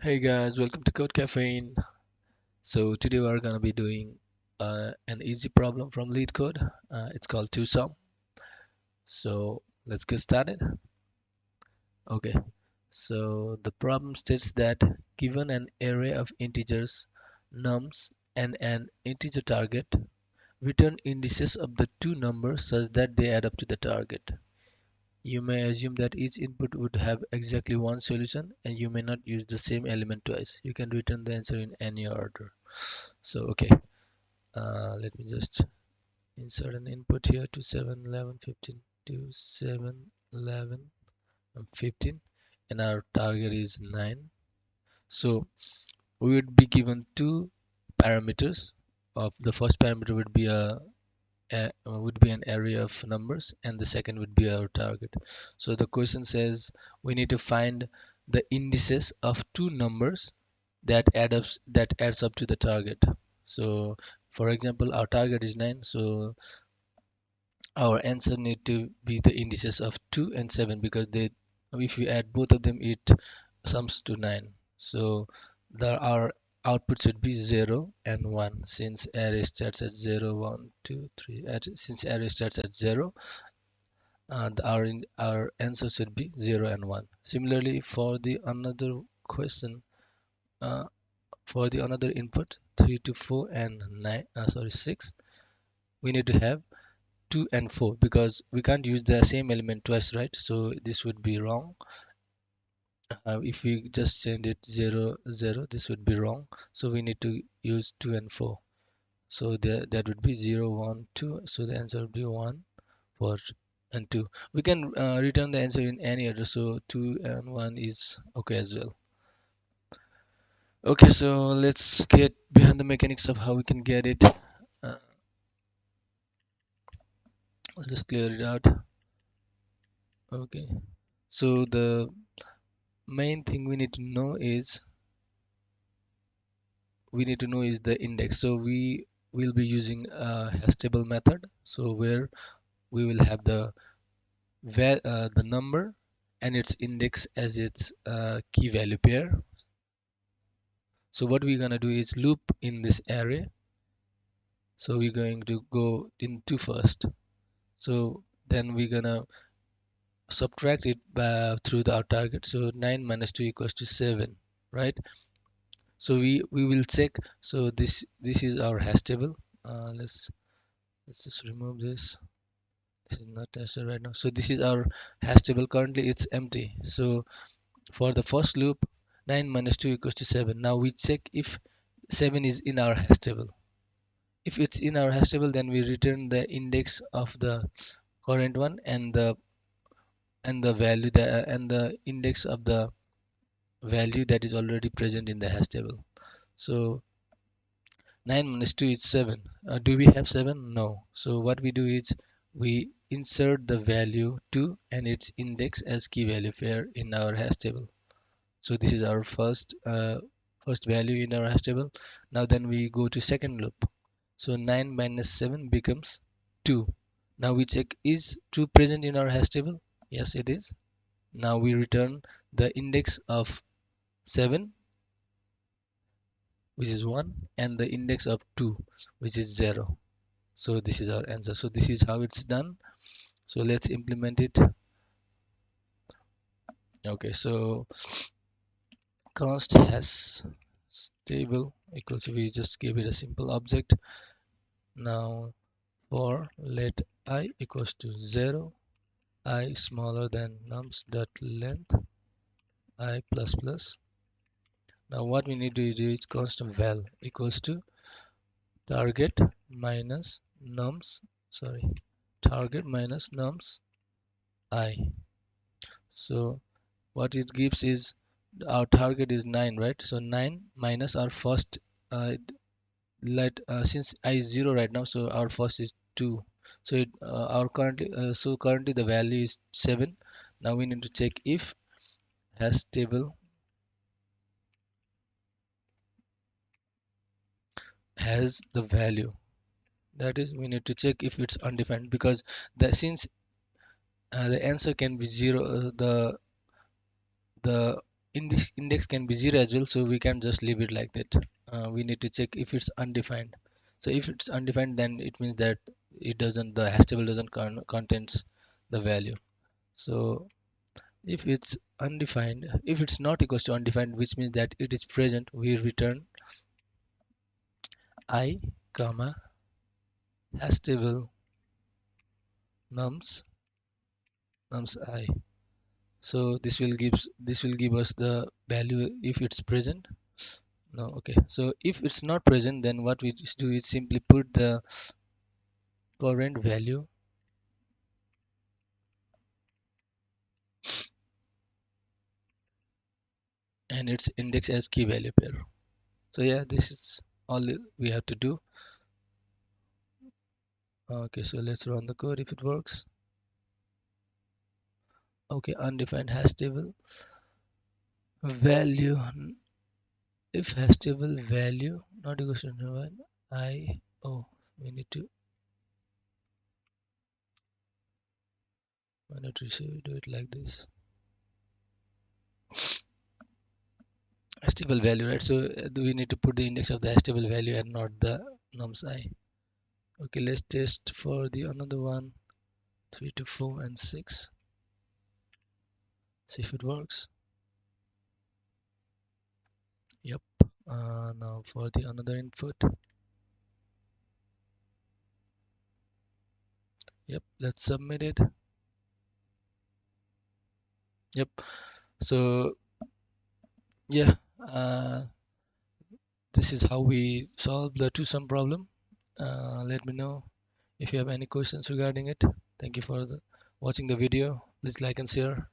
Hey guys, welcome to Code Caffeine. So today we're gonna be doing an easy problem from Leet Code. It's called two sum. So let's get started. Okay. So the problem states that given an array of integers, nums, and an integer target, return indices of the two numbers such that they add up to the target. You may assume that each input would have exactly one solution, and you may not use the same element twice. You can return the answer in any order. So okay. Let me just insert an input here to 7, 11, 15, to 7, 11, and 15, and our target is 9. So we would be given two parameters. Of the first parameter would be an array of numbers, and the second would be our target. So the question says we need to find the indices of two numbers that adds up to the target. So for example, our target is 9, so our answer need to be the indices of 2 and 7, because they, if we add both of them, it sums to 9. So our output should be 0 and 1, since array starts at 0, 1, 2, 3. Since array starts at 0, our answer should be 0 and 1. Similarly, for the another question, uh, for the another input 3 to 4 and 9, 6, we need to have 2 and 4, because we can't use the same element twice, right? So this would be wrong. If we just send it 0 0, this would be wrong. So we need to use 2 and 4. So that would be 0 1 2. So the answer would be 1 4 and 2. We can return the answer in any order, so 2 and 1 is okay as well. Okay, so let's get behind the mechanics of how we can get it. I'll just clear it out. Okay, so the main thing we need to know is the index. So we will be using a hash table method, so where we will have the number and its index as its key value pair. So what we're gonna do is loop in this array. So we're going to go into first. So then we're gonna subtract it through our target. So 9 minus 2 equals to 7, right? So we will check. So this is our hash table. Let's just remove this. This is not necessary right now. So this is our hash table. Currently it's empty. So for the first loop, 9 minus 2 equals to 7. Now we check if 7 is in our hash table. If it's in our hash table, then we return the index of the current one, and the index of the value that is already present in the hash table. So 9 minus 2 is 7. Do we have 7? No. So what we do is we insert the value 2 and its index as key value pair in our hash table. So this is our first value in our hash table. Now then we go to second loop. So 9 minus 7 becomes 2. Now we check, is 2 present in our hash table? Yes, it is. Now we return the index of 7, which is 1, and the index of 2, which is 0. So this is our answer. So this is how it's done. So let's implement it. Okay, so const has stable equals, we just give it a simple object. Now for let I equals to 0, I smaller than nums dot length I plus plus. Now what we need to do is constant val equals to target minus nums, sorry, target minus nums I. So what it gives is our target is 9, right? So 9 minus our first, since I is 0 right now, so our first is 2. So currently the value is 7. Now we need to check if hash table has the value. That is, we need to check if it's undefined, because since the answer can be 0, the in this index can be 0 as well, so we can't just leave it like that. We need to check if it's undefined. So if it's undefined, then it means that it doesn't, the hash table doesn't contains the value. So if it's undefined, if it's not equals to undefined, which means that it is present, we return I comma hash table nums I. So this will give us the value if it's present. No, okay. So if it's not present, then what we just do is simply put the current value and its index as key value pair. So yeah, this is all we have to do. Okay, so let's run the code if it works. Okay, undefined hash table value. If hash table value not equals to one, we need to do it like this. Hash table value, right? So we need to put the index of the hash table value and not the nums I. Okay, let's test for the another one, 3 to 4 and 6. See if it works. Yep. Now for the another input. Yep, let's submit it. Yep. So yeah, this is how we solve the two-sum problem. Let me know if you have any questions regarding it. Thank you for watching the video. Please like and share.